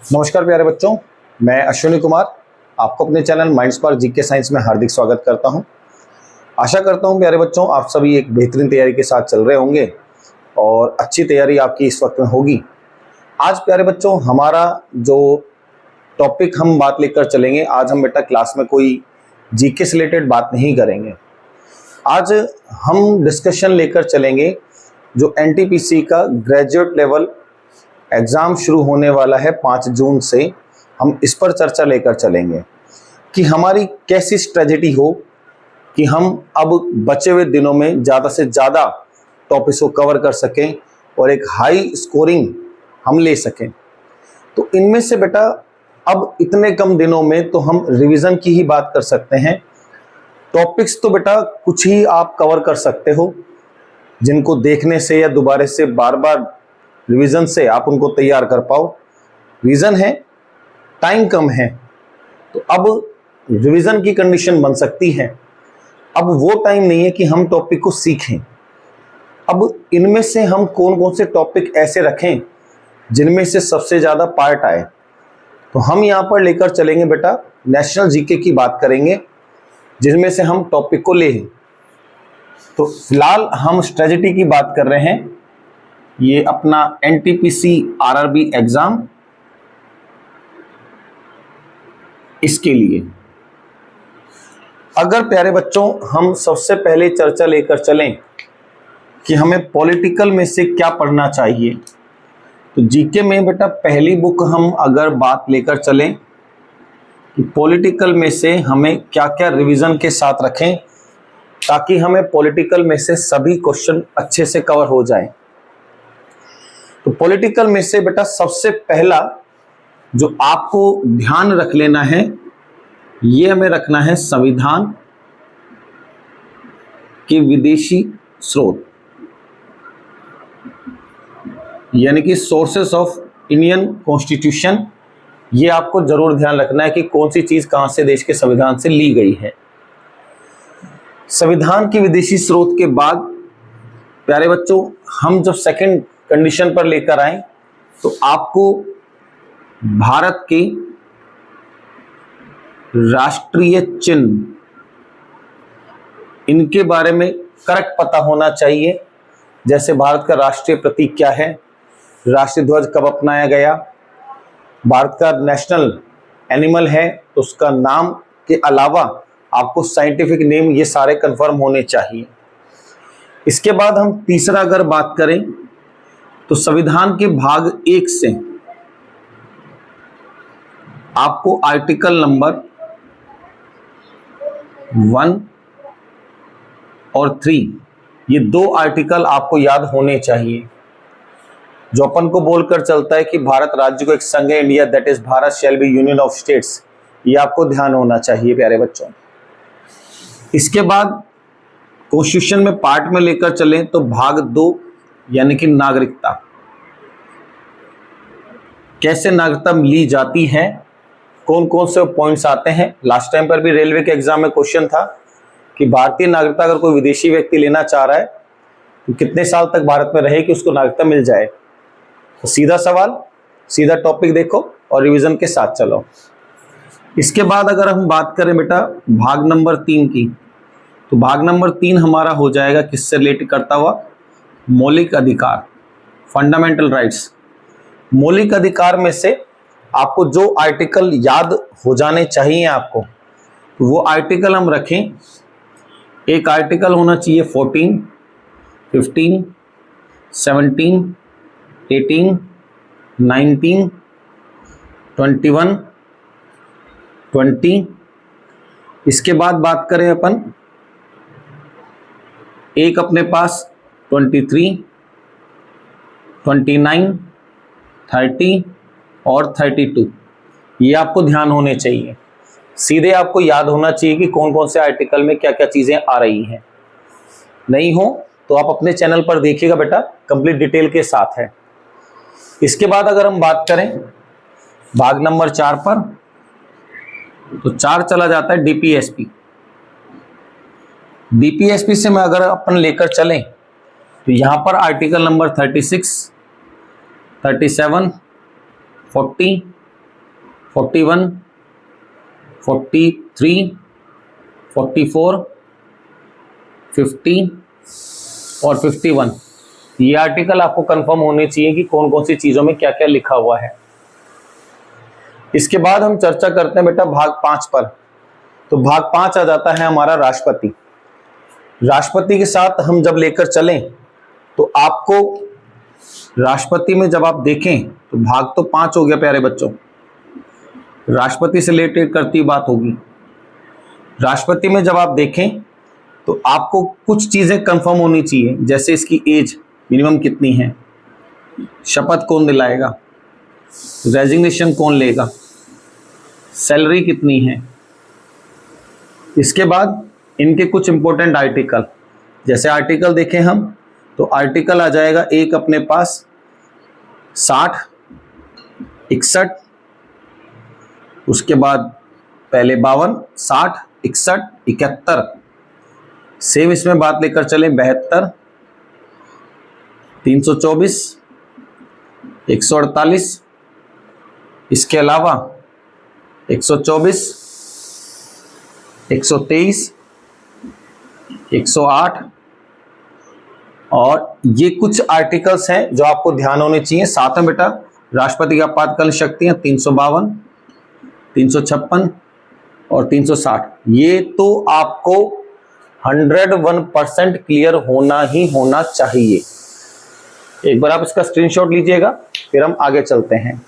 नमस्कार प्यारे बच्चों, मैं अश्विनी कुमार आपको अपने चैनल माइंडस्पार्क जीके साइंस में हार्दिक स्वागत करता हूं। आशा करता हूं प्यारे बच्चों आप सभी एक बेहतरीन तैयारी के साथ चल रहे होंगे और अच्छी तैयारी आपकी इस वक्त में होगी। आज प्यारे बच्चों हमारा जो टॉपिक हम बात लेकर चलेंगे, आज हम बेटा क्लास में कोई जीके से रिलेटेड बात नहीं करेंगे। आज हम डिस्कशन लेकर चलेंगे जो एनटीपीसी का ग्रेजुएट लेवल एग्ज़ाम शुरू होने वाला है 5 जून से। हम इस पर चर्चा लेकर चलेंगे कि हमारी कैसी स्ट्रेटजी हो कि हम अब बचे हुए दिनों में ज़्यादा से ज़्यादा टॉपिक्स को कवर कर सकें और एक हाई स्कोरिंग हम ले सकें। तो इनमें से बेटा अब इतने कम दिनों में तो हम रिवीजन की ही बात कर सकते हैं। टॉपिक्स तो बेटा कुछ ही आप कवर कर सकते हो जिनको देखने से या दोबारा से बार बार रिवीजन से आप उनको तैयार कर पाओ। रीज़न है टाइम कम है, तो अब रिवीजन की कंडीशन बन सकती है। अब वो टाइम नहीं है कि हम टॉपिक को सीखें। अब इनमें से हम कौन कौन से टॉपिक ऐसे रखें जिनमें से सबसे ज़्यादा पार्ट आए, तो हम यहाँ पर लेकर चलेंगे बेटा नेशनल जीके की बात करेंगे जिनमें से हम टॉपिक को लें। तो फिलहाल हम स्ट्रेटजी की बात कर रहे हैं, ये अपना एनटीपीसी आरआरबी एग्जाम, इसके लिए अगर प्यारे बच्चों हम सबसे पहले चर्चा लेकर चलें कि हमें पॉलिटिकल में से क्या पढ़ना चाहिए, तो जीके में बेटा पहली बुक हम अगर बात लेकर चलें कि पॉलिटिकल में से हमें क्या क्या रिवीजन के साथ रखें ताकि हमें पॉलिटिकल में से सभी क्वेश्चन अच्छे से कवर हो जाएं। तो पॉलिटिकल में से बेटा सबसे पहला जो आपको ध्यान रख लेना है, ये हमें रखना है संविधान के विदेशी स्रोत, यानी कि सोर्सेस ऑफ इंडियन कॉन्स्टिट्यूशन। ये आपको जरूर ध्यान रखना है कि कौन सी चीज कहां से देश के संविधान से ली गई है। संविधान के विदेशी स्रोत के बाद प्यारे बच्चों हम जब सेकंड कंडीशन पर लेकर आए तो आपको भारत के राष्ट्रीय चिन्ह इनके बारे में करेक्ट पता होना चाहिए। जैसे भारत का राष्ट्रीय प्रतीक क्या है, राष्ट्रीय ध्वज कब अपनाया गया, भारत का नेशनल एनिमल है तो उसका नाम के अलावा आपको साइंटिफिक नेम, ये सारे कंफर्म होने चाहिए। इसके बाद हम तीसरा अगर बात करें तो संविधान के भाग 1 से आपको आर्टिकल नंबर 1 और 3, ये 2 आर्टिकल आपको याद होने चाहिए जो अपन को बोलकर चलता है कि भारत राज्य को एक संघ है, India that is Bharat shall be union of states. ये आपको ध्यान होना चाहिए प्यारे बच्चों। इसके बाद कॉन्स्टिट्यूशन में पार्ट में लेकर चलें तो भाग 2 यानी कि नागरिकता, कैसे नागरिकता ली जाती है, कौन कौन से पॉइंट्स आते हैं। लास्ट टाइम पर भी रेलवे के एग्जाम में क्वेश्चन था कि भारतीय नागरिकता अगर कोई विदेशी व्यक्ति लेना चाह रहा है तो कितने साल तक भारत में रहे कि उसको नागरिकता मिल जाए। तो सीधा सवाल, सीधा टॉपिक देखो और रिवीजन के साथ चलो। इसके बाद अगर हम बात करें बेटा भाग नंबर 3 की, तो भाग नंबर 3 हमारा हो जाएगा किससे रिलेट करता हुआ, मौलिक अधिकार, फंडामेंटल राइट्स। मौलिक अधिकार में से आपको जो आर्टिकल याद हो जाने चाहिए आपको, तो वो आर्टिकल हम रखें। एक आर्टिकल होना चाहिए 14, 15, 17, 18, 19, 21, 20। इसके बाद बात करें अपन, एक अपने पास 23, 29, 30 और 32, ये आपको ध्यान होने चाहिए। सीधे आपको याद होना चाहिए कि कौन कौन से आर्टिकल में क्या क्या चीजें आ रही हैं। नहीं हो तो आप अपने चैनल पर देखिएगा बेटा, कंप्लीट डिटेल के साथ है। इसके बाद अगर हम बात करें भाग नंबर 4 पर, तो 4 चला जाता है डीपीएसपी। डीपीएसपी से मैं अगर अपन लेकर चलें तो यहां पर आर्टिकल नंबर 36, 37, 40 41, 43, 44, 50 और 51। ये आर्टिकल आपको कंफर्म होने चाहिए कि कौन कौन सी चीजों में क्या क्या लिखा हुआ है। इसके बाद हम चर्चा करते हैं बेटा भाग 5 पर। तो भाग 5 आ जाता है हमारा राष्ट्रपति। राष्ट्रपति के साथ हम जब लेकर चलें तो आपको राष्ट्रपति में जब आप देखें तो भाग तो 5 हो गया प्यारे बच्चों, राष्ट्रपति से रिलेटेड करती बात होगी। राष्ट्रपति में जब आप देखें तो आपको कुछ चीजें कंफर्म होनी चाहिए, जैसे इसकी एज मिनिमम कितनी है, शपथ कौन दिलाएगा, रेजिग्नेशन कौन लेगा, सैलरी कितनी है। इसके बाद इनके कुछ इंपॉर्टेंट आर्टिकल, जैसे आर्टिकल देखें हम तो आर्टिकल आ जाएगा एक अपने पास 60, 61, उसके बाद पहले 52, 60, 61, 71। सेम इसमें बात लेकर चले 72, 324, 148, इसके अलावा 124, 123, 108 और ये कुछ आर्टिकल्स हैं जो आपको ध्यान होने चाहिए। साथ में बेटा राष्ट्रपति की आपातकालीन शक्तियां 352, 356 और 360। ये तो आपको 101% क्लियर होना ही होना चाहिए। एक बार आप इसका स्क्रीनशॉट लीजिएगा, फिर हम आगे चलते हैं।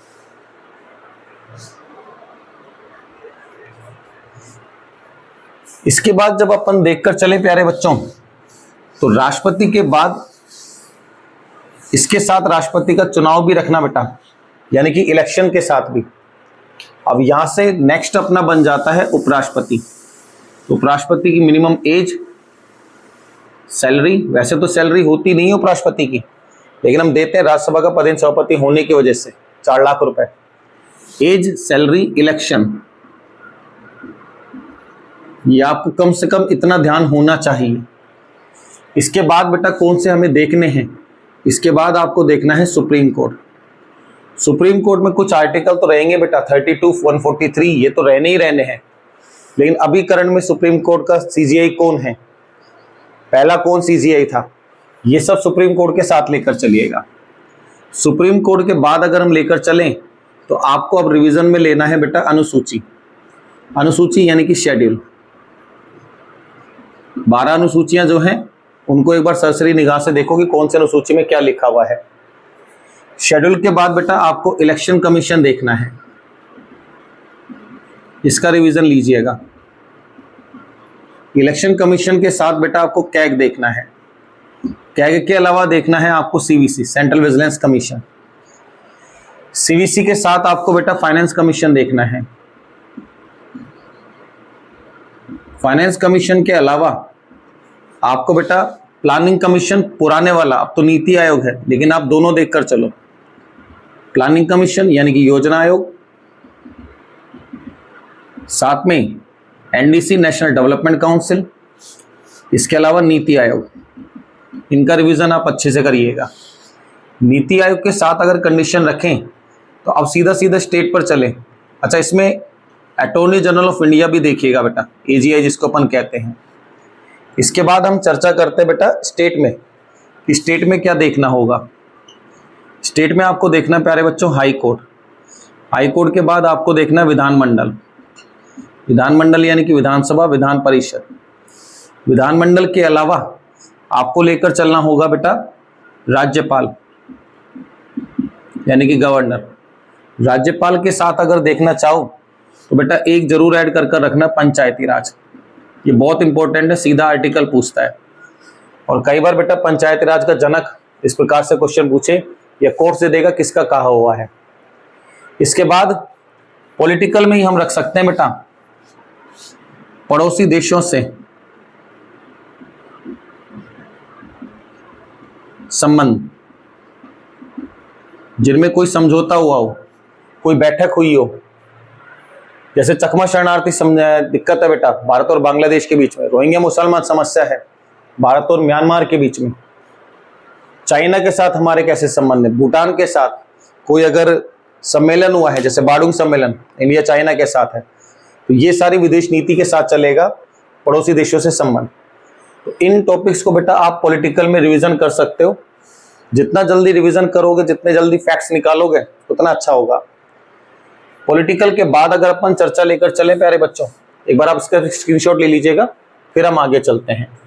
इसके बाद जब अपन देखकर चले प्यारे बच्चों, तो राष्ट्रपति के बाद इसके साथ राष्ट्रपति का चुनाव भी रखना बेटा, यानी कि इलेक्शन के साथ भी। अब यहां से नेक्स्ट अपना बन जाता है उपराष्ट्रपति। उपराष्ट्रपति की मिनिमम एज, सैलरी, वैसे तो सैलरी होती नहीं है उपराष्ट्रपति की, लेकिन हम देते हैं राज्यसभा का पदेन सभापति होने की वजह से 4 लाख रुपए। एज, सैलरी, इलेक्शन, ये आपको कम से कम इतना ध्यान होना चाहिए। इसके बाद बेटा कौन से हमें देखने हैं, इसके बाद आपको देखना है सुप्रीम कोर्ट। सुप्रीम कोर्ट में कुछ आर्टिकल तो रहेंगे बेटा 32, 143, ये तो रहने ही रहने हैं। लेकिन अभी करंट में सुप्रीम कोर्ट का सीजीआई कौन है, पहला कौन सीजीआई था, ये सब सुप्रीम कोर्ट के साथ लेकर चलिएगा। सुप्रीम कोर्ट के बाद अगर हम लेकर चलें तो आपको अब रिवीजन में लेना है बेटा अनुसूची। अनुसूची यानी कि शेड्यूल। 12 अनुसूचियां जो हैं उनको एक बार सरसरी निगाह से देखो कि कौन से अनुसूची में क्या लिखा हुआ है। शेड्यूल के बाद बेटा आपको इलेक्शन कमीशन देखना है, इसका रिवीजन लीजिएगा। इलेक्शन कमीशन के साथ बेटा आपको कैग देखना है। कैग के अलावा देखना है आपको CVC, central vigilance commission. CVC के साथ आपको बेटा फाइनेंस कमीशन देखना है। फाइनेंस कमीशन के अलावा आपको बेटा प्लानिंग कमीशन, पुराने वाला, अब तो नीति आयोग है, लेकिन आप दोनों देखकर चलो। प्लानिंग कमीशन यानी कि योजना आयोग, साथ में एनडीसी, नेशनल डेवलपमेंट काउंसिल, इसके अलावा नीति आयोग। इनका रिवीजन आप अच्छे से करिएगा। नीति आयोग के साथ अगर कंडीशन रखें तो अब सीधा सीधा स्टेट पर चले। अच्छा, इसमें अटॉर्नी जनरल ऑफ इंडिया भी देखिएगा बेटा, एजीआई जिसको अपन कहते हैं। इसके बाद हम चर्चा करते हैं बेटा स्टेट में, कि स्टेट में क्या देखना होगा। स्टेट में आपको देखना प्यारे बच्चों हाई कोर्ट। हाई कोर्ट के बाद आपको देखना विधानमंडल। विधानमंडल यानी कि विधानसभा, विधान परिषद। विधानमंडल के अलावा आपको लेकर चलना होगा बेटा राज्यपाल यानी कि गवर्नर। राज्यपाल के साथ अगर देखना चाहो तो बेटा एक जरूर ऐड कर रखना पंचायती राज। ये बहुत इंपॉर्टेंट है, सीधा आर्टिकल पूछता है। और कई बार बेटा पंचायती राज का जनक इस प्रकार से क्वेश्चन पूछे या कोर्ट से देगा किसका कहा हुआ है। इसके बाद पॉलिटिकल में ही हम रख सकते हैं बेटा पड़ोसी देशों से संबंध, जिनमें कोई समझौता हुआ हो, कोई बैठक हुई हो। जैसे चकमा शरणार्थी दिक्कत है बेटा भारत और बांग्लादेश के बीच में, रोहिंग्या मुसलमान समस्या है भारत और म्यांमार के बीच में। चाइना के साथ हमारे कैसे संबंध है, भूटान के साथ कोई अगर सम्मेलन हुआ है, जैसे बाडुंग सम्मेलन इंडिया चाइना के साथ है, तो ये सारी विदेश नीति के साथ चलेगा, पड़ोसी देशों से संबंध। तो इन टॉपिक्स को बेटा आप पॉलिटिकल में रिवीजन कर सकते हो। जितना जल्दी रिवीजन करोगे, जितने जल्दी फैक्ट्स निकालोगे, उतना अच्छा होगा। पॉलिटिकल के बाद अगर अपन चर्चा लेकर चले प्यारे बच्चों, एक बार आप इसका स्क्रीनशॉट ले लीजिएगा, फिर हम आगे चलते हैं।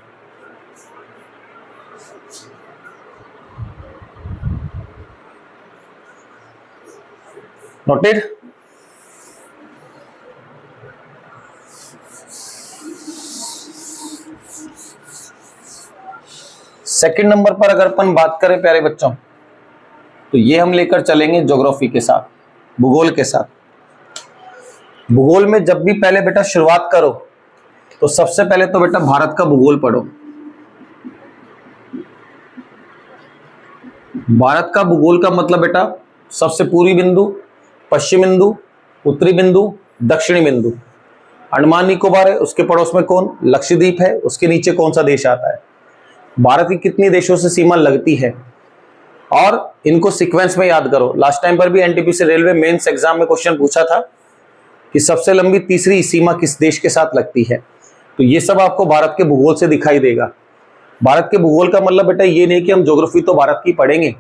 नोटेड? सेकंड नंबर पर अगर अपन बात करें प्यारे बच्चों, तो ये हम लेकर चलेंगे ज्योग्राफी के साथ, भूगोल के साथ। भूगोल में जब भी पहले बेटा शुरुआत करो, तो सबसे पहले तो बेटा भारत का भूगोल पढ़ो। भारत का भूगोल का मतलब बेटा सबसे पूर्वी बिंदु, पश्चिम बिंदु, उत्तरी बिंदु, दक्षिणी बिंदु। अंडमान निकोबार है, उसके पड़ोस में कौन? लक्षद्वीप है, उसके नीचे कौन सा देश आता है। भारत की कितनी देशों से सीमा लगती है, और इनको सीक्वेंस में याद करो। लास्ट टाइम पर भी एनटीपीसी रेलवे मेंस एग्जाम में क्वेश्चन पूछा था कि सबसे लंबी तीसरी सीमा किस देश के साथ लगती है। तो ये सब आपको भारत के भूगोल से दिखाई देगा। भारत के भूगोल का मतलब बेटा ये नहीं कि हम ज्योग्राफी तो भारत की पढ़ेंगे,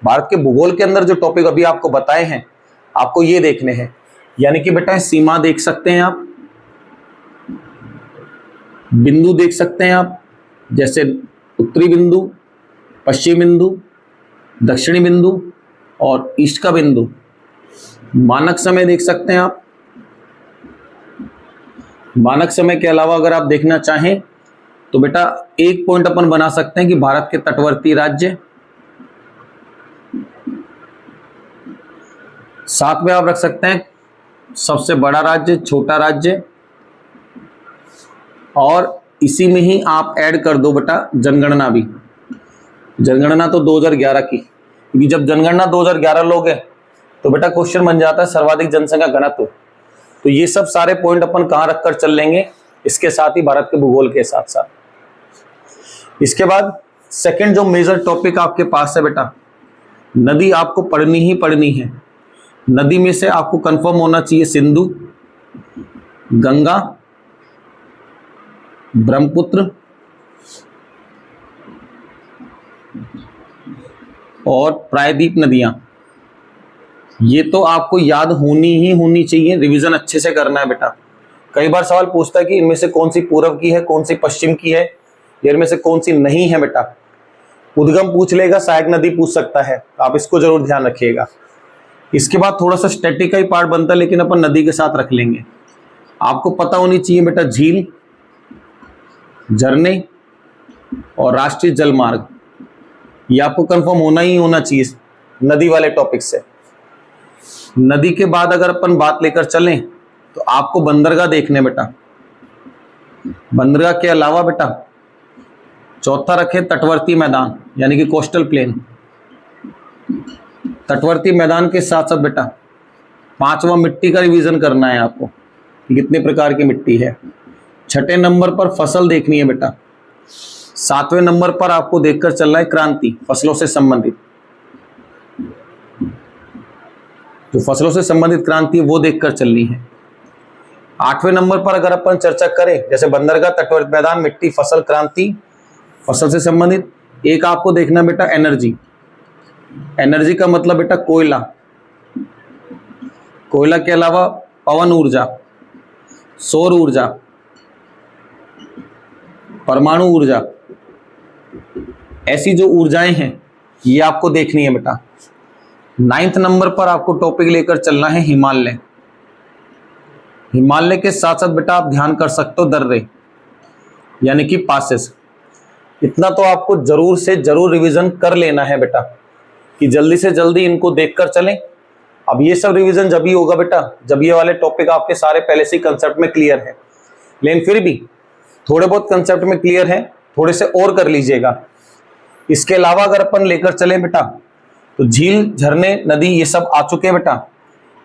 भारत के भूगोल के अंदर जो टॉपिक अभी आपको बताए हैं, आपको ये देखने हैं। यानी कि बेटा सीमा देख सकते हैं आप, बिंदु देख सकते हैं आप, जैसे उत्तरी बिंदु, पश्चिम बिंदु, दक्षिणी बिंदु और ईस्ट का बिंदु। मानक समय देख सकते हैं आप। मानक समय के अलावा अगर आप देखना चाहें तो बेटा एक पॉइंट अपन बना सकते हैं कि भारत के तटवर्ती राज्य, साथ में आप रख सकते हैं सबसे बड़ा राज्य, छोटा राज्य, और इसी में ही आप ऐड कर दो बेटा जनगणना भी। जनगणना तो 2011 की, क्योंकि जब जनगणना 2011 लोगे तो बेटा क्वेश्चन बन जाता है सर्वाधिक जनसंख्या घनत्व। तो ये सब सारे पॉइंट अपन कहाँ रखकर चल लेंगे, इसके साथ ही भारत के भूगोल के साथ साथ। इसके बाद सेकंड जो मेजर टॉपिक आपके पास है बेटा, नदी आपको पढ़नी ही पढ़नी है। नदी में से आपको कंफर्म होना चाहिए सिंधु, गंगा, ब्रह्मपुत्र और प्रायद्वीप नदियां। ये तो आपको याद होनी ही होनी चाहिए, रिवीजन अच्छे से करना है बेटा। कई बार सवाल पूछता है कि इनमें से कौन सी पूर्व की है, कौन सी पश्चिम की है, इनमें से कौन सी नहीं है बेटा। उद्गम पूछ लेगा, सहायक नदी पूछ सकता है, आप इसको जरूर ध्यान रखिएगा। इसके बाद थोड़ा सा स्टैटिक का ही पार्ट बनता है, लेकिन अपन नदी के साथ रख लेंगे। आपको पता होनी चाहिए बेटा झील, झरने और राष्ट्रीय जल मार्ग, ये आपको कंफर्म होना ही होना चाहिए नदी वाले टॉपिक से। नदी के बाद अगर अपन बात लेकर चलें तो आपको बंदरगाह देखने बेटा। बंदरगाह के अलावा बेटा चौथा रखे तटवर्ती मैदान, यानी कि कोस्टल प्लेन। तटवर्ती मैदान के साथ साथ बेटा पांचवा मिट्टी का रिवीजन करना है आपको, कितने प्रकार की मिट्टी है। छठे नंबर पर फसल देखनी है बेटा। सातवें नंबर पर आपको देखकर चलना है क्रांति, फसलों से संबंधित। जो फसलों से संबंधित क्रांति वो देखकर चलनी है। आठवें नंबर पर अगर अपन चर्चा करें, जैसे बंदरगाह, तटवर्ती मैदान, मिट्टी, फसल, क्रांति, फसल से संबंधित, एक आपको देखना बेटा एनर्जी। एनर्जी का मतलब बेटा कोयला। कोयला के अलावा पवन ऊर्जा, सौर ऊर्जा, परमाणु ऊर्जा, ऐसी जो ऊर्जाएं हैं ये आपको देखनी है बेटा। 9th नंबर पर आपको टॉपिक लेकर चलना है हिमालय। हिमालय के साथ साथ बेटा आप ध्यान कर सकते हो दर्रे, यानी कि पासेस। इतना तो आपको जरूर से जरूर रिवीजन कर लेना है बेटा, कि जल्दी से जल्दी इनको देखकर चलें। अब ये सब रिवीजन जब ही होगा बेटा जब ये वाले टॉपिक आपके सारे पहले से कंसेप्ट में क्लियर है। लेकिन फिर भी थोड़े बहुत कंसेप्ट में क्लियर है, थोड़े से और कर लीजिएगा। इसके अलावा अगर अपन लेकर चलें बेटा तो झील, झरने, नदी ये सब आ चुके हैं बेटा।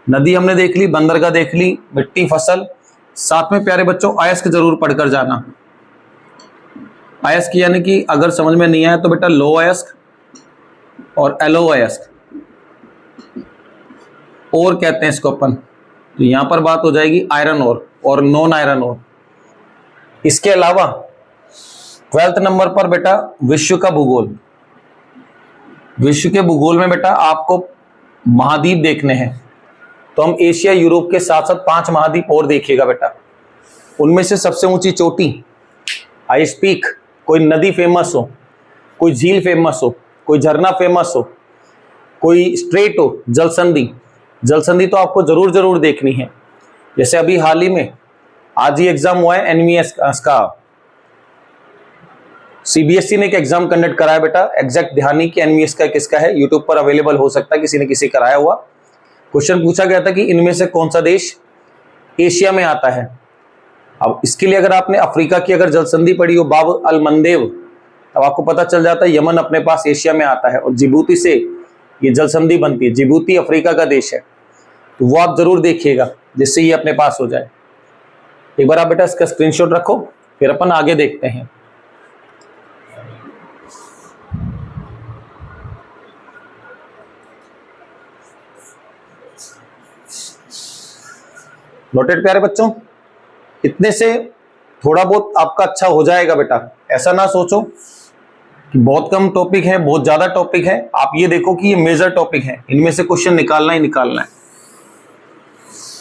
नदी हमने देख ली, बंदरगाह देख ली, मिट्टी, फसल। साथ में प्यारे बच्चों अयस्क जरूर पढ़कर जाना। अयस्क यानी कि अगर समझ में नहीं आया तो बेटा लो अयस्क और एलो अयस्क। ओर कहते हैं इसको अपन, तो यहां पर बात हो जाएगी आयरन ओर और नॉन आयरन ओर। इसके अलावा 12th नंबर पर बेटा विश्व का भूगोल। विश्व के भूगोल में बेटा आपको महाद्वीप देखने हैं, तो हम एशिया यूरोप के साथ साथ 5 महाद्वीप और देखिएगा बेटा। उनमें से सबसे ऊंची चोटी, हाईएस्ट पीक, कोई नदी फेमस हो, कोई झील फेमस हो, कोई झरना फेमस हो, कोई स्ट्रेट हो, जलसंधि। जलसंधि तो आपको जरूर जरूर देखनी है। जैसे अभी हाल ही में आज ही एग्जाम हुआ है एनवीएस का, सीबीएसई ने एक एग्जाम कंडक्ट कराया बेटा, एग्जैक्ट ध्यान नहीं कि एनवीएस का किसका है, यूट्यूब पर अवेलेबल हो सकता है, किसी ने किसी कराया हुआ। क्वेश्चन पूछा गया था कि इनमें से कौन सा देश एशिया में आता है। अब इसके लिए अगर आपने अफ्रीका की अगर जलसंधि पढ़ी हो, बाब अल मंदेब, तब आपको पता चल जाता है यमन अपने पास एशिया में आता है और जिबूती से ये जलसंधि बनती है। जिबूती अफ्रीका का देश है, तो वो आप जरूर देखिएगा जिससे ये अपने पास हो जाए। एक बार आप बेटा इसका स्क्रीनशॉट रखो, फिर अपन आगे देखते हैं। नोटेड प्यारे बच्चों, इतने से थोड़ा बहुत आपका अच्छा हो जाएगा बेटा। ऐसा ना सोचो कि बहुत कम टॉपिक है, बहुत ज्यादा टॉपिक है। आप ये देखो कि ये मेजर टॉपिक है, इनमें से क्वेश्चन निकालना ही निकालना है।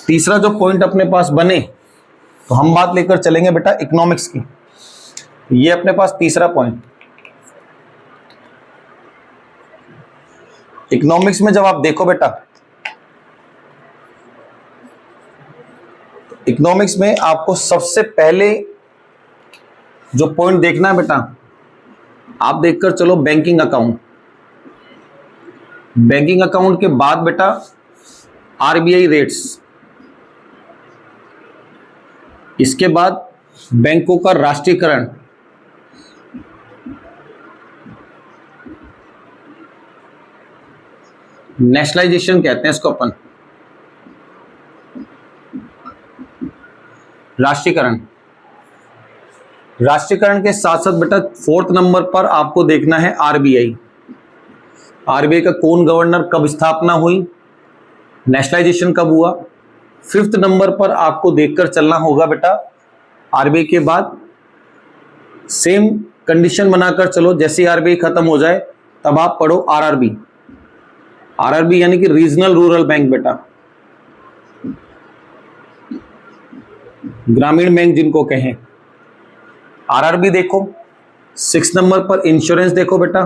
तीसरा जो पॉइंट अपने पास बने, तो हम बात लेकर चलेंगे बेटा इकोनॉमिक्स की। ये अपने पास तीसरा पॉइंट। इकोनॉमिक्स में जब आप देखो बेटा, इकोनॉमिक्स में आपको सबसे पहले जो पॉइंट देखना है बेटा, आप देखकर चलो बैंकिंग अकाउंट। बैंकिंग अकाउंट के बाद बेटा आरबीआई रेट्स, इसके बाद बैंकों का राष्ट्रीयकरण, नेशनलाइजेशन कहते हैं इसको अपन, राष्ट्रीयकरण। राष्ट्रीयकरण के साथ साथ बेटा 4th नंबर पर आपको देखना है आरबीआई। आरबीआई का कौन गवर्नर, कब स्थापना हुई, नेशनलाइजेशन कब हुआ। 5th नंबर पर आपको देखकर चलना होगा बेटा, आरबीआई के बाद सेम कंडीशन बनाकर चलो, जैसे आरबीआई खत्म हो जाए तब आप पढ़ो आरआरबी। आरआरबी यानी कि रीजनल रूरल बैंक बेटा, ग्रामीण बैंक जिनको कहें। आरआरबी देखो। 6 नंबर पर इंश्योरेंस देखो बेटा,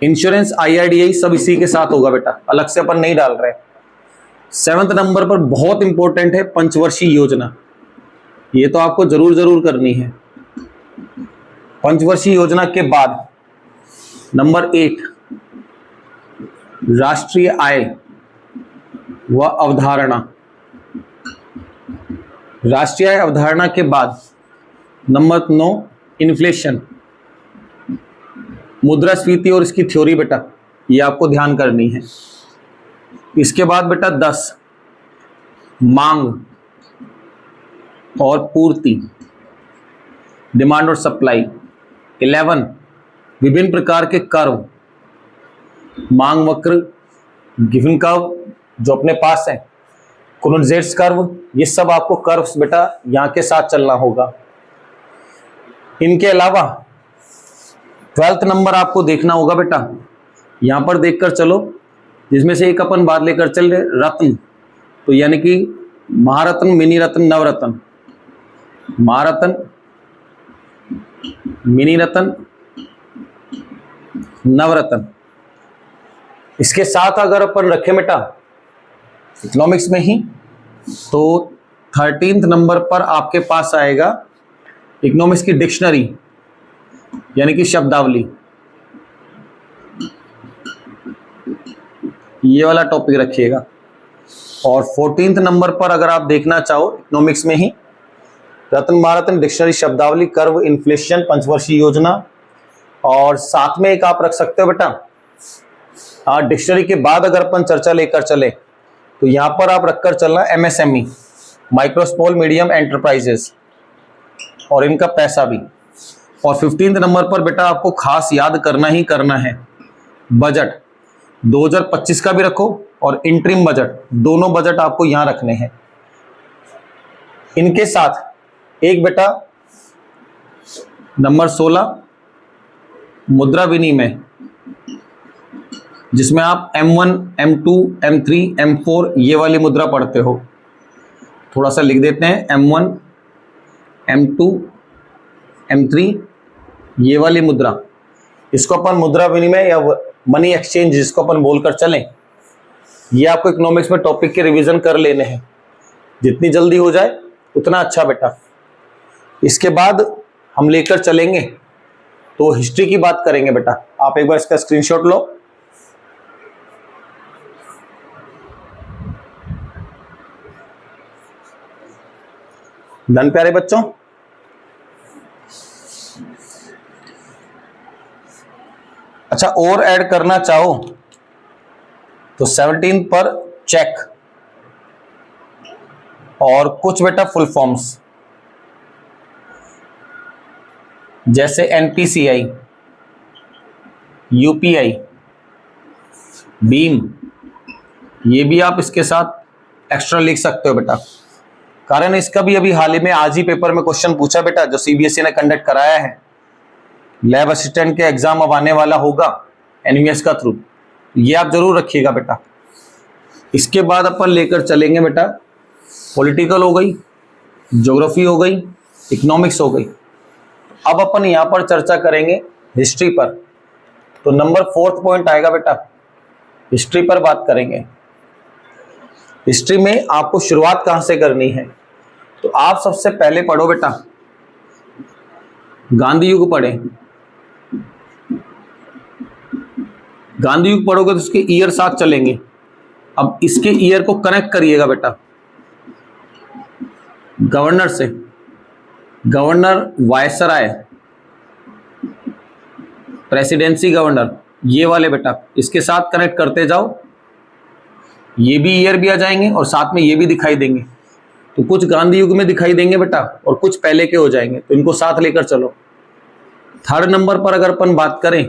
इंश्योरेंस आईआरडीआई सब इसी के साथ होगा बेटा, अलग से अपन नहीं डाल रहे। 7th नंबर पर बहुत इंपॉर्टेंट है पंचवर्षीय योजना, ये तो आपको जरूर जरूर करनी है। पंचवर्षीय योजना के बाद नंबर 8 राष्ट्रीय आय व अवधारणा। राष्ट्रीय आय अवधारणा के बाद नंबर 9 इन्फ्लेशन, मुद्रास्फीति और इसकी थ्योरी बेटा, ये आपको ध्यान करनी है। इसके बाद बेटा 10 मांग और पूर्ति, डिमांड और सप्लाई। 11 विभिन्न प्रकार के कर्व, मांग वक्र, गिवन कर्व जो अपने पास है, कोनजेट्स कर्व, ये सब आपको कर्व्स बेटा यहां के साथ चलना होगा। इनके अलावा 12th नंबर आपको देखना होगा बेटा, यहां पर देखकर चलो, जिसमें से एक अपन बात लेकर चल रहे रत्न, तो यानी कि महारत्न, मिनी रत्न, नवरत्न। महारत्न, मिनी रत्न, नवरत्न। इसके साथ अगर अपन रखें बेटा इकोनॉमिक्स में ही, तो 13th नंबर पर आपके पास आएगा इकोनॉमिक्स की डिक्शनरी यानी कि शब्दावली। ये वाला टॉपिक रखिएगा। और 14th नंबर पर अगर आप देखना चाहो इकोनॉमिक्स में ही, रत्न भारतन, डिक्शनरी, शब्दावली, कर्व, इन्फ्लेशन, पंचवर्षीय योजना। और साथ में एक आप रख सकते हो बेटा डिक्शनरी के बाद अगर अपन चर्चा लेकर चले तो यहां पर आप रखकर चलना MSME, micro small medium enterprises, और इनका पैसा भी। और 15th नंबर पर बेटा आपको खास याद करना ही करना है बजट। 2025 का भी रखो और इंटरिम बजट, दोनों बजट आपको यहां रखने हैं। इनके साथ एक बेटा नंबर 16 मुद्रा विनिमय, जिसमें आप M1, M2, M3, M4 ये वाली मुद्रा पढ़ते हो। थोड़ा सा लिख देते हैं, M1, M2, M3 ये वाली मुद्रा, इसको अपन मुद्रा विनिमय या मनी एक्सचेंज जिसको अपन बोलकर चलें। ये आपको इकोनॉमिक्स में टॉपिक के रिवीजन कर लेने हैं, जितनी जल्दी हो जाए उतना अच्छा बेटा। इसके बाद हम लेकर चलेंगे तो हिस्ट्री की बात करेंगे बेटा। आप एक बार इसका स्क्रीनशॉट लो। डन प्यारे बच्चों। अच्छा, और ऐड करना चाहो तो 17 पर चेक और कुछ बेटा फुल फॉर्म्स जैसे एनपीसीआई, यूपीआई, बीम, ये भी आप इसके साथ एक्स्ट्रा लिख सकते हो बेटा। कारण इसका भी अभी हाल ही में आज ही पेपर में क्वेश्चन पूछा बेटा, जो सीबीएसई ने कंडक्ट कराया है। लैब असिस्टेंट के एग्जाम अब आने वाला होगा एनवीएस का थ्रू, ये आप जरूर रखिएगा बेटा। इसके बाद अपन लेकर चलेंगे बेटा, पॉलिटिकल हो गई, ज्योग्राफी हो गई, इकोनॉमिक्स हो गई। अब अपन यहां पर चर्चा करेंगे हिस्ट्री पर। तो नंबर 4 पॉइंट आएगा बेटा, हिस्ट्री पर बात करेंगे। हिस्ट्री में आपको शुरुआत कहां से करनी है, तो आप सबसे पहले पढ़ो बेटा गांधी युग पढ़े। गांधी युग पढ़ोगे तो उसके ईयर साथ चलेंगे। अब इसके ईयर को कनेक्ट करिएगा बेटा गवर्नर से, गवर्नर, वायसराय, प्रेसिडेंसी गवर्नर, ये वाले बेटा इसके साथ कनेक्ट करते जाओ। ये भी ईयर भी आ जाएंगे और साथ में ये भी दिखाई देंगे। तो कुछ गांधी युग में दिखाई देंगे बेटा और कुछ पहले के हो जाएंगे, तो इनको साथ लेकर चलो। 3rd नंबर पर अगर अपन बात करें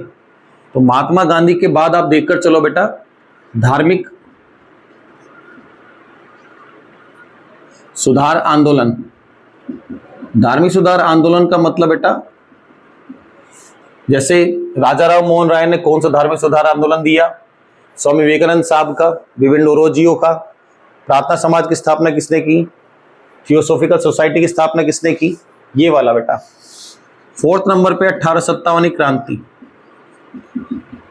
तो महात्मा गांधी के बाद आप देखकर चलो बेटा धार्मिक सुधार आंदोलन। धार्मिक सुधार आंदोलन का मतलब बेटा, जैसे राजा राव मोहन राय ने कौन सा धार्मिक सुधार आंदोलन दिया, स्वामी विवेकानंद साहब का, विभिन्न डोरोजियो का। प्रार्थना समाज की स्थापना किसने की, थियोसॉफिकल सोसाइटी की स्थापना किसने की, ये वाला बेटा। 4th नंबर पे 1857 क्रांति।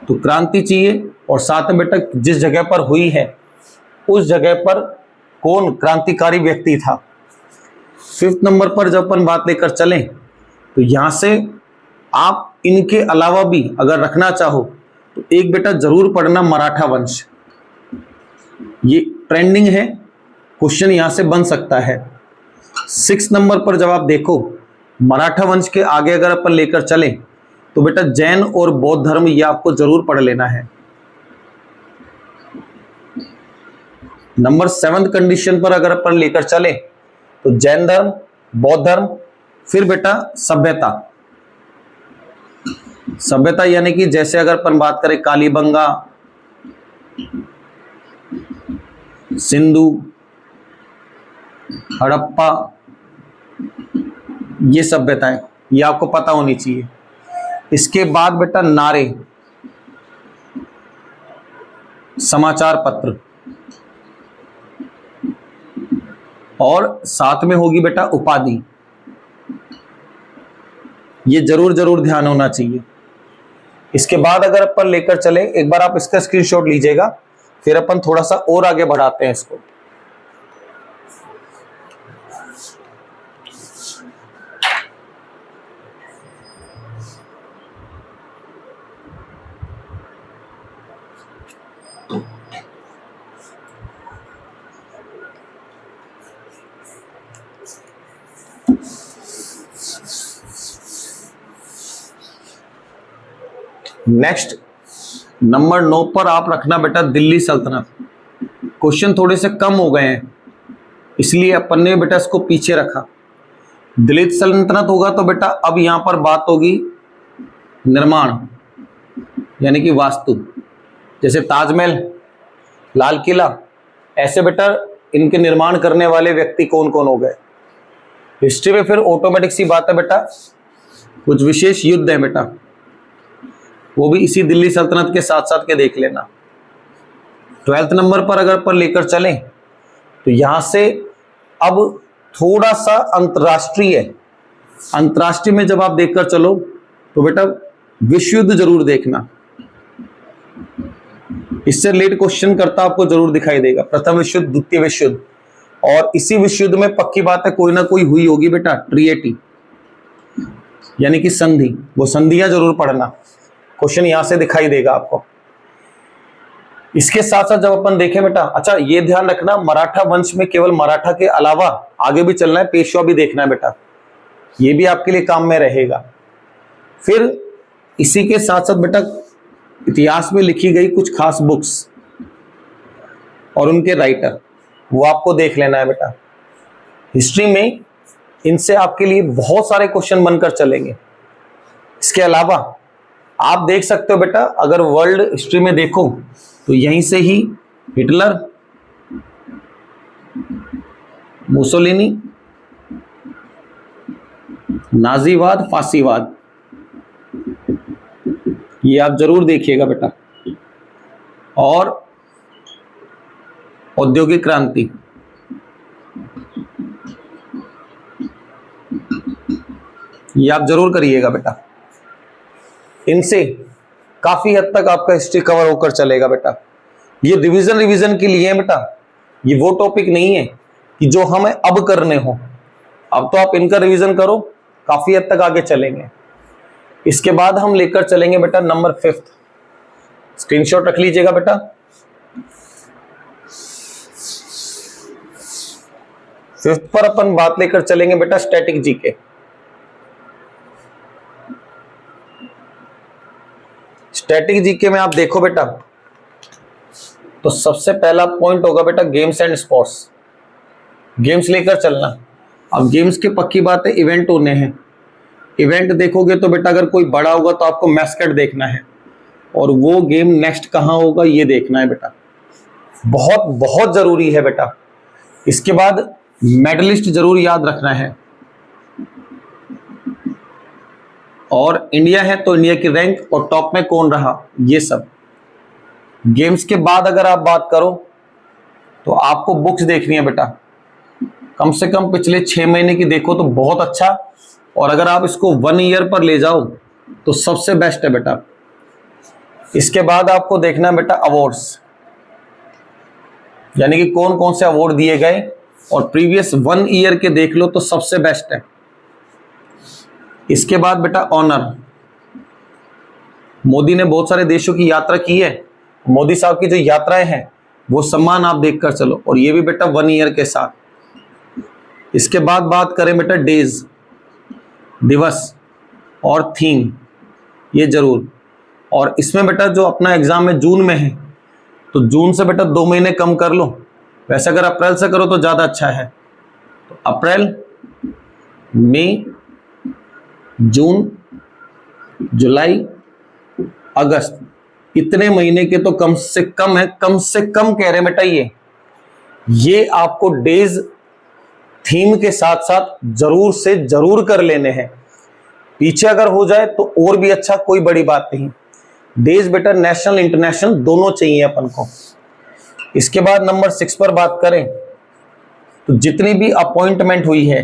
तो क्रांति चाहिए और साथ में बेटा जिस जगह पर हुई है उस जगह पर कौन क्रांतिकारी व्यक्ति था। 5th नंबर पर जब अपन बात लेकर चलें तो यहां से आप इनके अलावा भी अगर रखना चाहो तो एक बेटा जरूर पढ़ना मराठा वंश। ये ट्रेंडिंग है, क्वेश्चन यहां से बन सकता है। 6 नंबर पर जब आप देखो मराठा वंश के आगे अगर अपन लेकर चलें तो बेटा जैन और बौद्ध धर्म ये आपको जरूर पढ़ लेना है। नंबर 7 कंडीशन पर अगर अपन लेकर चले तो जैन धर्म, बौद्ध धर्म, फिर बेटा सभ्यता। सभ्यता यानी कि जैसे अगर अपन बात करें कालीबंगा, सिंधु, हड़प्पा, ये सभ्यताएं ये आपको पता होनी चाहिए। इसके बाद बेटा नारे, समाचार पत्र और साथ में होगी बेटा उपाधि। ये जरूर जरूर ध्यान होना चाहिए। इसके बाद अगर अपन लेकर चले, एक बार आप इसका स्क्रीनशॉट लीजिएगा, फिर अपन थोड़ा सा और आगे बढ़ाते हैं इसको। नेक्स्ट नंबर 9 पर आप रखना बेटा दिल्ली सल्तनत। क्वेश्चन थोड़े से कम हो गए हैं इसलिए अपन ने बेटा इसको पीछे रखा। दिल्ली सल्तनत होगा तो बेटा अब यहां पर बात होगी निर्माण यानी कि वास्तु। जैसे ताजमहल, लाल किला, ऐसे बेटा इनके निर्माण करने वाले व्यक्ति कौन कौन हो गए। हिस्ट्री में फिर ऑटोमेटिक सी बात है बेटा, कुछ विशेष युद्ध है बेटा, वो भी इसी दिल्ली सल्तनत के साथ साथ के देख लेना। 12th नंबर पर अगर पर लेकर चलें तो यहां से अब थोड़ा सा अंतरराष्ट्रीय में जब आप देखकर चलो तो बेटा विश्व युद्ध जरूर देखना, इससे रिलेटेड क्वेश्चन करता आपको जरूर दिखाई देगा। प्रथम विश्व युद्ध, द्वितीय विश्व युद्ध, और इसी विश्व युद्ध में पक्की बात है कोई ना कोई हुई होगी बेटा, ट्रिएटी यानी कि संधि, वो संधियां जरूर पढ़ना, क्वेश्चन यहां से दिखाई देगा आपको। इसके साथ साथ जब अपन देखें बेटा, अच्छा ये ध्यान रखना, मराठा वंश में केवल मराठा के अलावा आगे भी चलना है, पेशवा भी देखना है बेटा, ये भी आपके लिए काम में रहेगा। फिर इसी के साथ साथ बेटा इतिहास में लिखी गई कुछ खास बुक्स और उनके राइटर, वो आपको देख लेना है बेटा। हिस्ट्री में इनसे आपके लिए बहुत सारे क्वेश्चन बनकर चलेंगे। इसके अलावा आप देख सकते हो बेटा, अगर वर्ल्ड हिस्ट्री में देखो तो यहीं से ही हिटलर, मुसोलिनी, नाजीवाद, फासीवाद, ये आप जरूर देखिएगा बेटा, और औद्योगिक क्रांति, ये आप जरूर करिएगा बेटा। इनसे काफी हद तक आपका हिस्ट्री कवर होकर चलेगा बेटा। ये रिवीजन के लिए है बेटा, ये वो टॉपिक नहीं है कि जो हमें अब करने हो। अब तो आप इनका रिवीजन करो, काफी हद तक आगे चलेंगे। इसके बाद हम लेकर चलेंगे बेटा नंबर 5, स्क्रीनशॉट रख लीजिएगा बेटा। 5th पर अपन बात लेकर चलेंगे बेटा स्टैटिक जीके। स्टैटिक जीके में आप देखो बेटा, तो सबसे पहला पॉइंट होगा बेटा गेम्स एंड स्पोर्ट्स, गेम्स लेकर चलना। अब गेम्स की पक्की बात है, इवेंट होने हैं। इवेंट देखोगे तो बेटा अगर कोई बड़ा होगा तो आपको मैस्कट देखना है, और वो गेम नेक्स्ट कहां होगा ये देखना है बेटा, बहुत बहुत जरूरी है बेटा। इसके बाद मेडलिस्ट जरूर याद रखना है, और इंडिया है तो इंडिया की रैंक और टॉप में कौन रहा, ये सब। गेम्स के बाद अगर आप बात करो तो आपको बुक्स देखनी है बेटा, कम से कम पिछले 6 महीने की देखो तो बहुत अच्छा, और अगर आप इसको 1 ईयर पर ले जाओ तो सबसे बेस्ट है बेटा। इसके बाद आपको देखना है बेटा अवार्ड्स, यानी कि कौन कौन से अवार्ड दिए गए, और प्रीवियस 1 ईयर के देख लो तो सबसे बेस्ट है। इसके बाद बेटा ऑनर, मोदी ने बहुत सारे देशों की यात्रा की है, मोदी साहब की जो यात्राएं हैं वो सम्मान आप देखकर चलो, और ये भी बेटा 1 ईयर के साथ। इसके बाद बात करें बेटा डेज, दिवस और थीम, ये जरूर। और इसमें बेटा जो अपना एग्जाम है जून में है, तो जून से बेटा 2 महीने कम कर लो, वैसे अगर अप्रैल से करो तो ज्यादा अच्छा है। तो अप्रैल, मई, जून, जुलाई, अगस्त, इतने महीने के तो कम से कम है, कम से कम कह रहे बेटा ये आपको डेज थीम के साथ साथ जरूर से जरूर कर लेने हैं। पीछे अगर हो जाए तो और भी अच्छा, कोई बड़ी बात नहीं। डेज बेटा नेशनल इंटरनेशनल दोनों चाहिए अपन को। इसके बाद नंबर 6 पर बात करें तो जितनी भी अपॉइंटमेंट हुई है,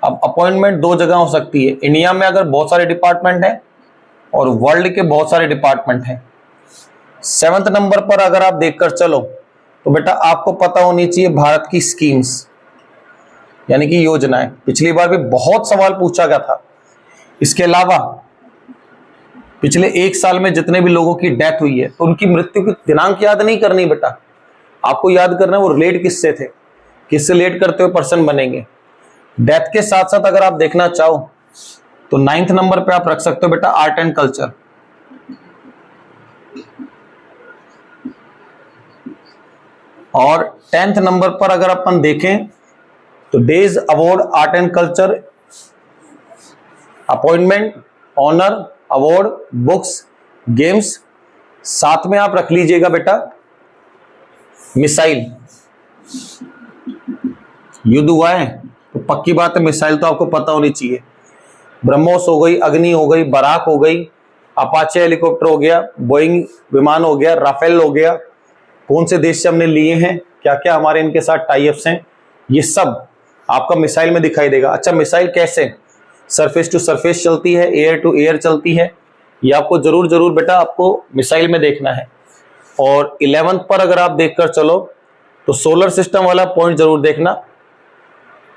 अब अपॉइंटमेंट 2 जगह हो सकती है, इंडिया में अगर बहुत सारे डिपार्टमेंट हैं और वर्ल्ड के बहुत सारे डिपार्टमेंट हैं। 7th नंबर पर अगर आप देखकर चलो तो बेटा आपको पता होनी चाहिए भारत की स्कीम्स, यानी कि योजनाएं। पिछली बार भी बहुत सवाल पूछा गया था। इसके अलावा पिछले 1 साल में जितने भी लोगों की डेथ हुई है तो उनकी मृत्यु की दिनांक याद नहीं करनी बेटा, आपको याद करना है वो रिलेट किससे थे, किससे रिलेट करते हुए पर्सन बनेंगे। डेथ के साथ साथ अगर आप देखना चाहो तो 9th नंबर पे आप रख सकते हो बेटा आर्ट एंड कल्चर। और 10th नंबर पर अगर अपन देखें तो days, award, art and culture, appointment, honour, award, books, games, साथ में आप रख लीजिएगा बेटा मिसाइल। युद्ध हुआ है तो पक्की बात है मिसाइल तो आपको पता होनी चाहिए। ब्रह्मोस हो गई, अग्नि हो गई, बराक हो गई, अपाचे हेलीकॉप्टर हो गया, बोइंग विमान हो गया, राफेल हो गया, कौन से देश से हमने लिए हैं, क्या क्या हमारे इनके साथ टाई अप्स हैं, ये सब आपका मिसाइल में दिखाई देगा। अच्छा मिसाइल कैसे, सरफेस टू सरफेस चलती है, एयर टू एयर चलती है, ये आपको जरूर जरूर बेटा आपको मिसाइल में देखना है। और 11th पर अगर आप देखकर चलो तो सोलर सिस्टम वाला पॉइंट जरूर देखना।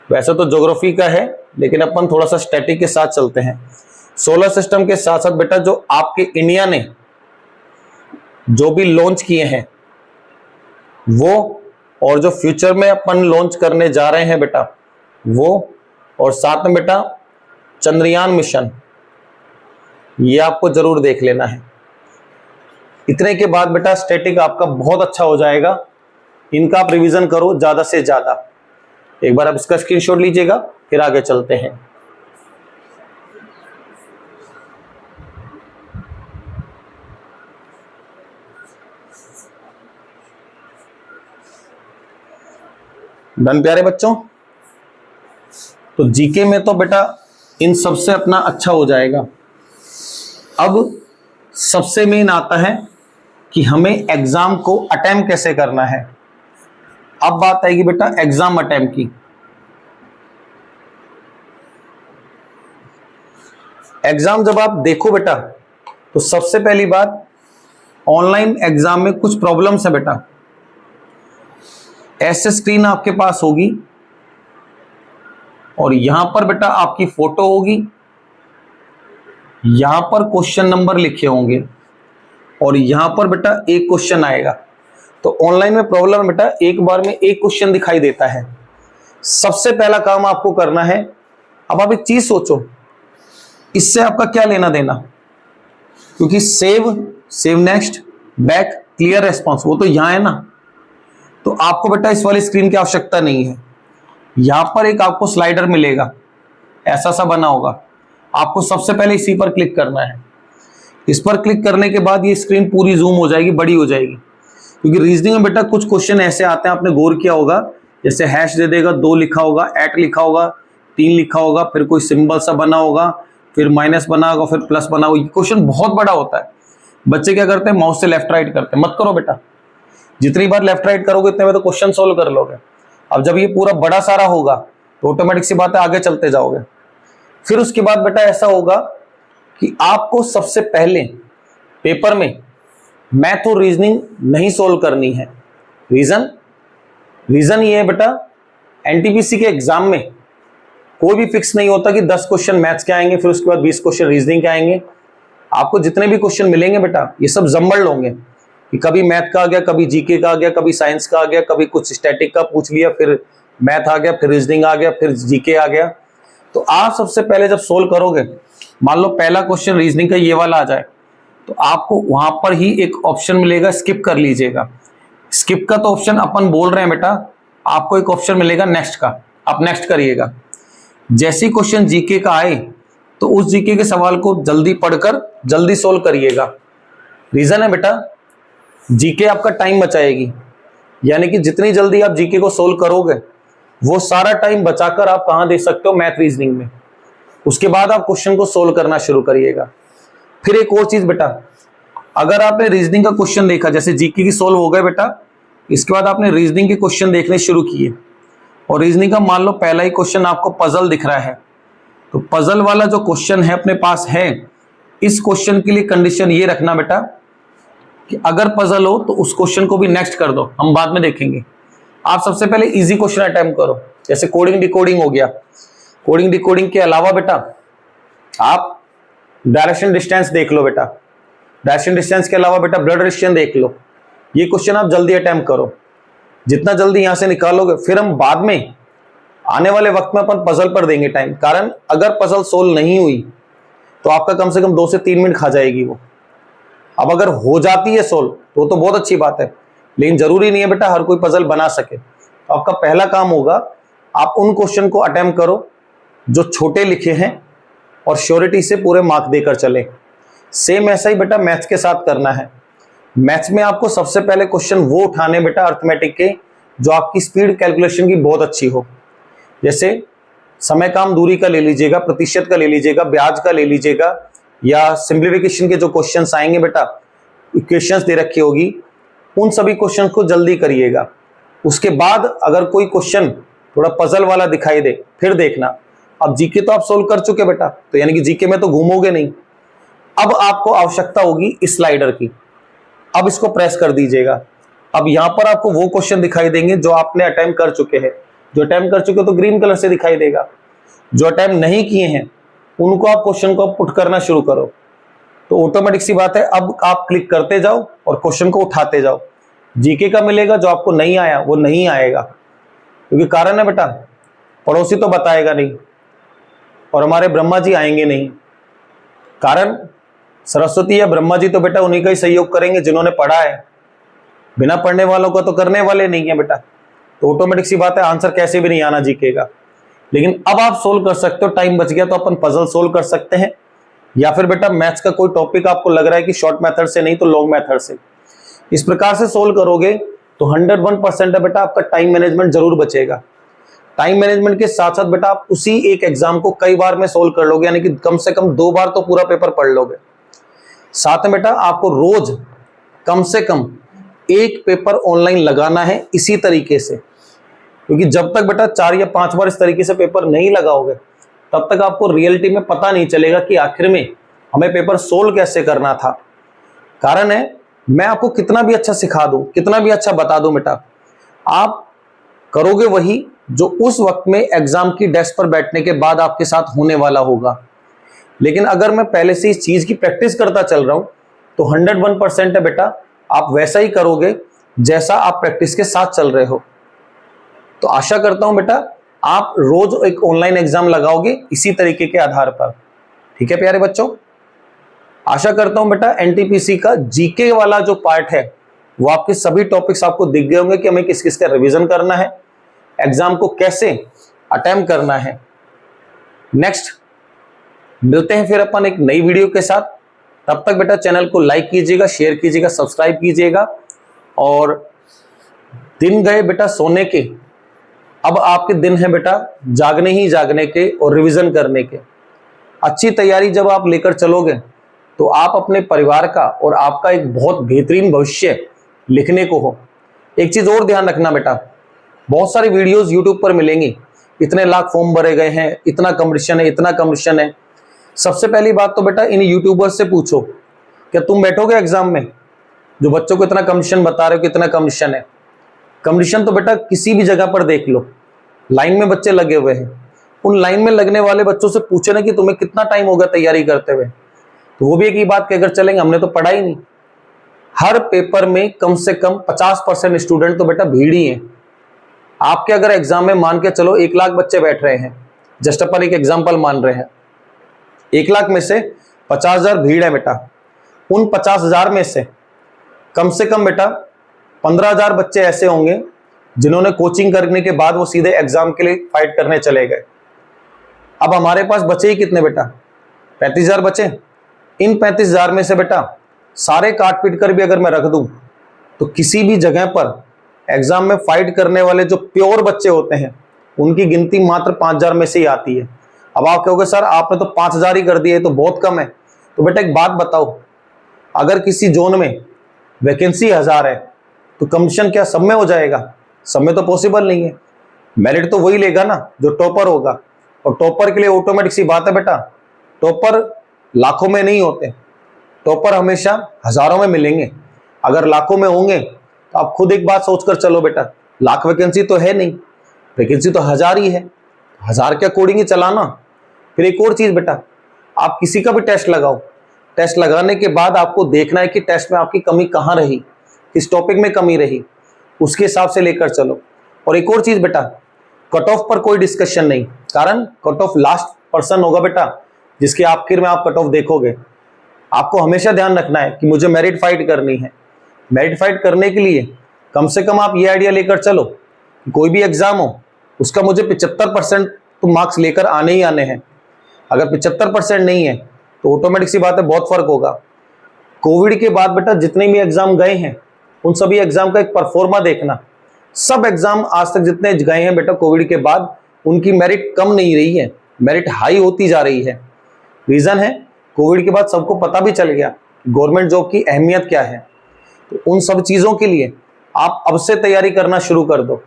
वैसे तो ज्योग्राफी का है लेकिन अपन थोड़ा सा स्टैटिक के साथ चलते हैं। सोलर सिस्टम के साथ साथ बेटा जो आपके इंडिया ने जो भी लॉन्च किए हैं वो, और जो फ्यूचर में अपन लॉन्च करने जा रहे हैं बेटा वो, और साथ में बेटा चंद्रयान मिशन, ये आपको जरूर देख लेना है। इतने के बाद बेटा स्टैटिक आपका बहुत अच्छा हो जाएगा। इनका आप रिवीजन करो ज्यादा से ज्यादा। एक बार आप इसका स्क्रीनशॉट लीजिएगा, फिर आगे चलते हैं। डन प्यारे बच्चों। तो जीके में तो बेटा इन सबसे अपना अच्छा हो जाएगा। अब सबसे मेन आता है कि हमें एग्जाम को अटेम्प्ट कैसे करना है। अब बात आएगी बेटा एग्जाम अटेम्प्ट की। एग्जाम जब आप देखो बेटा तो सबसे पहली बात ऑनलाइन एग्जाम में कुछ प्रॉब्लम्स है बेटा। ऐसे स्क्रीन आपके पास होगी और यहां पर बेटा आपकी फोटो होगी, यहां पर क्वेश्चन नंबर लिखे होंगे और यहां पर बेटा एक क्वेश्चन आएगा। तो ऑनलाइन में प्रॉब्लम है बेटा, एक बार में एक क्वेश्चन दिखाई देता है। सबसे पहला काम आपको करना है, अब आप एक चीज सोचो, इससे आपका क्या लेना देना, क्योंकि save next, back, clear response वो तो यहां है ना। तो आपको बेटा इस वाली स्क्रीन की आवश्यकता नहीं है। यहां पर एक आपको स्लाइडर मिलेगा, ऐसा सा बना होगा, आपको सबसे पहले इसी पर क्लिक करना है। इस पर क्लिक करने के बाद ये स्क्रीन पूरी जूम हो जाएगी, बड़ी हो जाएगी। क्योंकि रीजनिंग में बेटा कुछ क्वेश्चन ऐसे आते हैं, आपने गौर किया होगा, जैसे हैश दे देगा, 2 लिखा होगा, एट लिखा होगा, 3 लिखा होगा, फिर कोई सिंबल सा बना होगा, फिर माइनस बना होगा, फिर प्लस बना होगा। क्वेश्चन बहुत बड़ा होता है। बच्चे क्या करते हैं, माउस से लेफ्ट राइट करते हैं। मत करो बेटा, जितनी बार लेफ्ट राइट करोगे उतने में तो क्वेश्चन सोल्व कर लोगे। अब जब ये पूरा बड़ा सारा होगा तो ऑटोमेटिक सी बात है आगे चलते जाओगे। फिर उसके बाद बेटा ऐसा होगा कि आपको सबसे पहले पेपर में मैथ और रीजनिंग नहीं सोल्व करनी है। रीजन ये है बेटा, एनटीपीसी के एग्जाम में कोई भी फिक्स नहीं होता कि 10 क्वेश्चन मैथ्स के आएंगे, फिर उसके बाद 20 क्वेश्चन रीजनिंग के आएंगे। आपको जितने भी क्वेश्चन मिलेंगे बेटा ये सब जम्बल्ड होंगे, कि कभी मैथ का आ गया, कभी जीके का आ गया, कभी साइंस का आ गया, कभी कुछ स्टैटिक का पूछ लिया, फिर मैथ आ गया, फिर रीजनिंग आ गया, फिर जीके आ गया। तो आप सबसे पहले जब सोल्व करोगे, मान लो पहला क्वेश्चन रीजनिंग का ये वाला आ जाए, तो आपको वहां पर ही एक ऑप्शन मिलेगा, स्किप कर लीजिएगा। स्किप का तो ऑप्शन अपन बोल रहे हैं बेटा, आपको एक ऑप्शन मिलेगा नेक्स्ट का, आप नेक्स्ट करिएगा। जैसे ही क्वेश्चन जीके का आए तो उस जीके के सवाल को जल्दी पढ़कर जल्दी सोल्व करिएगा। रीजन है बेटा, जीके आपका टाइम बचाएगी, यानी कि जितनी जल्दी आप जीके को सोल्व करोगे वो सारा टाइम बचाकर आप कहां दे सकते हो, मैथ रीजनिंग में। उसके बाद आप क्वेश्चन को सोल्व करना शुरू करिएगा। फिर एक और चीज बेटा, अगर आपने रीजनिंग का क्वेश्चन देखा, जैसे जीके की सोल्व हो गए बेटा, इसके बाद आपने रीजनिंग के क्वेश्चन देखने शुरू किए और रीजनिंग का मान लो पहला ही क्वेश्चन आपको पजल दिख रहा है, तो पजल वाला जो क्वेश्चन है अपने पास है, इस क्वेश्चन के लिए कंडीशन ये रखना बेटा कि अगर पजल हो तो उस क्वेश्चन को भी नेक्स्ट कर दो, हम बाद में देखेंगे। आप सबसे पहले इजी क्वेश्चन अटेम्प्ट करो, जैसे कोडिंग डिकोडिंग हो गया। कोडिंग डिकोडिंग के अलावा बेटा आप डायरेक्शन डिस्टेंस देख लो बेटा, डायरेक्शन डिस्टेंस के अलावा बेटा ब्लड रेशियो देख लो। ये क्वेश्चन आप जल्दी अटेम्प्ट करो, जितना जल्दी यहां से निकालोगे फिर हम बाद में आने वाले वक्त में अपन पजल पर देंगे टाइम। कारण अगर पजल सोल्व नहीं हुई तो आपका कम से कम 2 से 3 मिनट खा जाएगी वो। अब अगर हो जाती है सोल्व तो बहुत अच्छी बात है, लेकिन जरूरी नहीं है बेटा हर कोई पजल बना सके। तो आपका पहला काम होगा, आप उन क्वेश्चन को अटेम्प्ट करो जो छोटे लिखे हैं और श्योरिटी से पूरे मार्क देकर चले। सेम ऐसा ही बेटा मैथ्स के साथ करना है। मैथ्स में आपको सबसे पहले क्वेश्चन वो उठाने बेटा अर्थमेटिक के जो आपकी स्पीड कैलकुलेशन की बहुत अच्छी हो। जैसे समय काम दूरी का ले लीजिएगा, प्रतिशत का ले लीजिएगा, ब्याज का ले लीजिएगा, या सिंप्लीफिकेशन के जो क्वेश्चंस आएंगे बेटा, इक्वेशंस दे रखी होगी, उन सभी क्वेश्चन को जल्दी करिएगा। उसके बाद अगर कोई क्वेश्चन थोड़ा पजल वाला दिखाई दे फिर देखना। अब जीके तो आप सोल्व कर चुके बेटा, तो यानी कि जीके में तो घूमोगे नहीं। अब आपको आवश्यकता होगी इस स्लाइडर की। अब इसको प्रेस कर दीजिएगा। अब यहां पर आपको वो क्वेश्चन दिखाई देंगे जो आपने अटेम्प्ट कर चुके हैं। जो अटेम्प्ट कर चुके हो तो ग्रीन कलर से दिखाई देगा, जो अटेम्प्ट नहीं किए हैं उनको आप क्वेश्चन को पुट करना शुरू करो। तो ऑटोमेटिक सी बात है, अब आप क्लिक करते जाओ और क्वेश्चन को उठाते जाओ। जीके का मिलेगा, जो आपको नहीं आया वो नहीं आएगा, क्योंकि कारण है बेटा, पड़ोसी तो बताएगा नहीं और हमारे ब्रह्मा जी आएंगे नहीं। कारण सरस्वती या ब्रह्मा जी तो बेटा उन्हीं का ही सहयोग करेंगे जिन्होंने पढ़ा है, बिना पढ़ने वालों का तो करने वाले नहीं है बेटा। तो ऑटोमेटिक सी बात है, आंसर कैसे भी नहीं आना जीके का। लेकिन अब आप सोल्व कर सकते हो, टाइम बच गया तो अपन पजल सोल्व कर सकते हैं, या फिर बेटा मैथ्स का कोई टॉपिक आपको लग रहा है कि शॉर्ट मेथड से नहीं तो लॉन्ग मेथड से, इस प्रकार से सोल्व करोगे तो 101% है बेटा आपका टाइम मैनेजमेंट जरूर बचेगा। टाइम मैनेजमेंट के साथ साथ बेटा आप उसी एक एग्जाम को कई बार में सोल्व कर लोगे, यानी कि कम से कम 2 बार तो पूरा पेपर पढ़ लोगे। साथ में बेटा आपको रोज कम से कम एक पेपर ऑनलाइन लगाना है इसी तरीके से, क्योंकि जब तक बेटा 4 या 5 बार इस तरीके से पेपर नहीं लगाओगे तब तक आपको रियलिटी में पता नहीं चलेगा कि आखिर में हमें पेपर सोल्व कैसे करना था। कारण है, मैं आपको कितना भी अच्छा सिखा दूं, कितना भी अच्छा बता दूं बेटा, आप करोगे वही जो उस वक्त में एग्जाम की डेस्क पर बैठने के बाद आपके साथ होने वाला होगा। लेकिन अगर मैं पहले से इस चीज की प्रैक्टिस करता चल रहा हूं तो 101% है बेटा आप वैसा ही करोगे जैसा आप प्रैक्टिस के साथ चल रहे हो। तो आशा करता हूं बेटा आप रोज एक ऑनलाइन एग्जाम लगाओगे इसी तरीके के आधार पर। ठीक है प्यारे बच्चों, आशा करता हूं बेटा एनटीपीसी का जीके वाला जो पार्ट है वो आपके सभी टॉपिक्स आपको दिख गए होंगे कि हमें किस किस का रिवीजन करना है, एग्जाम को कैसे अटेम्प्ट करना है। नेक्स्ट मिलते हैं फिर अपन एक नई वीडियो के साथ। तब तक बेटा चैनल को लाइक कीजिएगा, शेयर कीजिएगा, सब्सक्राइब कीजिएगा। और दिन गए बेटा सोने के, अब आपके दिन है बेटा जागने ही जागने के और रिवीजन करने के। अच्छी तैयारी जब आप लेकर चलोगे तो आप अपने परिवार का और आपका एक बहुत बेहतरीन भविष्य लिखने को हो। एक चीज और ध्यान रखना बेटा, बहुत सारी वीडियोस यूट्यूब पर मिलेंगी, इतने लाख फॉर्म भरे गए हैं, इतना कंपटीशन है, इतना कंपटीशन है। सबसे पहली बात तो बेटा इन यूट्यूबर्स से पूछो, क्या तुम बैठोगे एग्जाम में? जो बच्चों को इतना कंपटीशन बता रहे हो कि इतना कंपटीशन है, कंपटीशन तो बेटा किसी भी जगह पर देख लो, लाइन में बच्चे लगे हुए हैं। उन लाइन में लगने वाले बच्चों से पूछे ना कि तुम्हें कितना टाइम होगा तैयारी करते हुए, तो वो भी एक ही बात कहकर चलेंगे हमने तो पढ़ा ही नहीं। हर पेपर में कम से कम 50% स्टूडेंट तो बेटा भीड़ ही है। आपके अगर एग्जाम में मान के चलो 1 लाख बच्चे बैठ रहे हैं, जस्ट अपन एक एग्जाम्पल मान रहे हैं, 1 लाख में से 50,000 भीड़ है बेटा। उन 50,000 में से कम बेटा 15,000 बच्चे ऐसे होंगे जिन्होंने कोचिंग करने के बाद वो सीधे एग्जाम के लिए फाइट करने चले गए। अब हमारे पास बचे ही कितने बेटा? 35,000 बचे। इन 35,000 में से बेटा सारे काट पीट कर भी अगर मैं रख दूं तो किसी भी जगह पर एग्जाम में फाइट करने वाले जो प्योर बच्चे होते हैं उनकी गिनती मात्र 5,000 में से ही आती है। अब आप कहोगे सर आपने तो 5,000 ही कर दिए, तो बहुत कम है। तो बेटा एक बात बताओ, अगर किसी जोन में वैकेंसी 1000 है तो कंपटीशन क्या सब में हो जाएगा? सब में तो पॉसिबल नहीं है। मेरिट तो वही लेगा ना जो टॉपर होगा, और टॉपर के लिए ऑटोमेटिक सी बात है बेटा, टॉपर लाखों में नहीं होते, टॉपर हमेशा हजारों में मिलेंगे। अगर लाखों में होंगे तो आप खुद एक बात सोचकर चलो बेटा, लाख वैकेंसी तो है नहीं, वैकेंसी तो 1000 ही है, 1000 के अकॉर्डिंग ही चलाना। फिर एक और चीज बेटा, आप किसी का भी टेस्ट लगाओ, टेस्ट लगाने के बाद आपको देखना है कि टेस्ट में आपकी कमी कहाँ रही, किस टॉपिक में कमी रही, उसके हिसाब से लेकर चलो। और एक और चीज बेटा, कट ऑफ पर कोई डिस्कशन नहीं, कारण कट ऑफ लास्ट पर्सन होगा बेटा जिसके आखिर में आप कट ऑफ देखोगे। आपको हमेशा ध्यान रखना है कि मुझे मेरिट फाइट करनी है। मेरिट फाइट करने के लिए कम से कम आप ये आइडिया लेकर चलो कि कोई भी एग्जाम हो उसका मुझे 75% तो मार्क्स लेकर आने ही आने हैं। अगर 75% नहीं है तो ऑटोमेटिक सी बात है बहुत फर्क होगा। कोविड के बाद बेटा जितने भी एग्जाम गए हैं उन सभी एग्जाम का एक परफॉर्मा देखना। सब एग्जाम आज तक जितने गए हैं बेटा कोविड के बाद, उनकी मेरिट कम नहीं रही है, मेरिट हाई होती जा रही है। रीजन है कोविड के बाद सबको पता भी चल गया गवर्नमेंट जॉब की अहमियत क्या है। तो उन सब चीजों के लिए आप अब से तैयारी करना शुरू कर दो।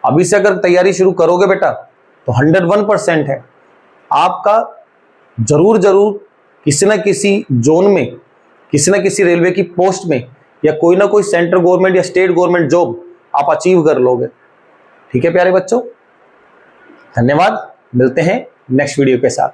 अभी से अगर तैयारी शुरू करोगे बेटा तो 101% है आपका जरूर जरूर किसी न किसी जोन में, किसी न किसी रेलवे की पोस्ट में या कोई ना कोई सेंट्रल गवर्नमेंट या स्टेट गवर्नमेंट जॉब आप अचीव कर लोगे। ठीक है प्यारे बच्चों, धन्यवाद। मिलते हैं नेक्स्ट वीडियो के साथ।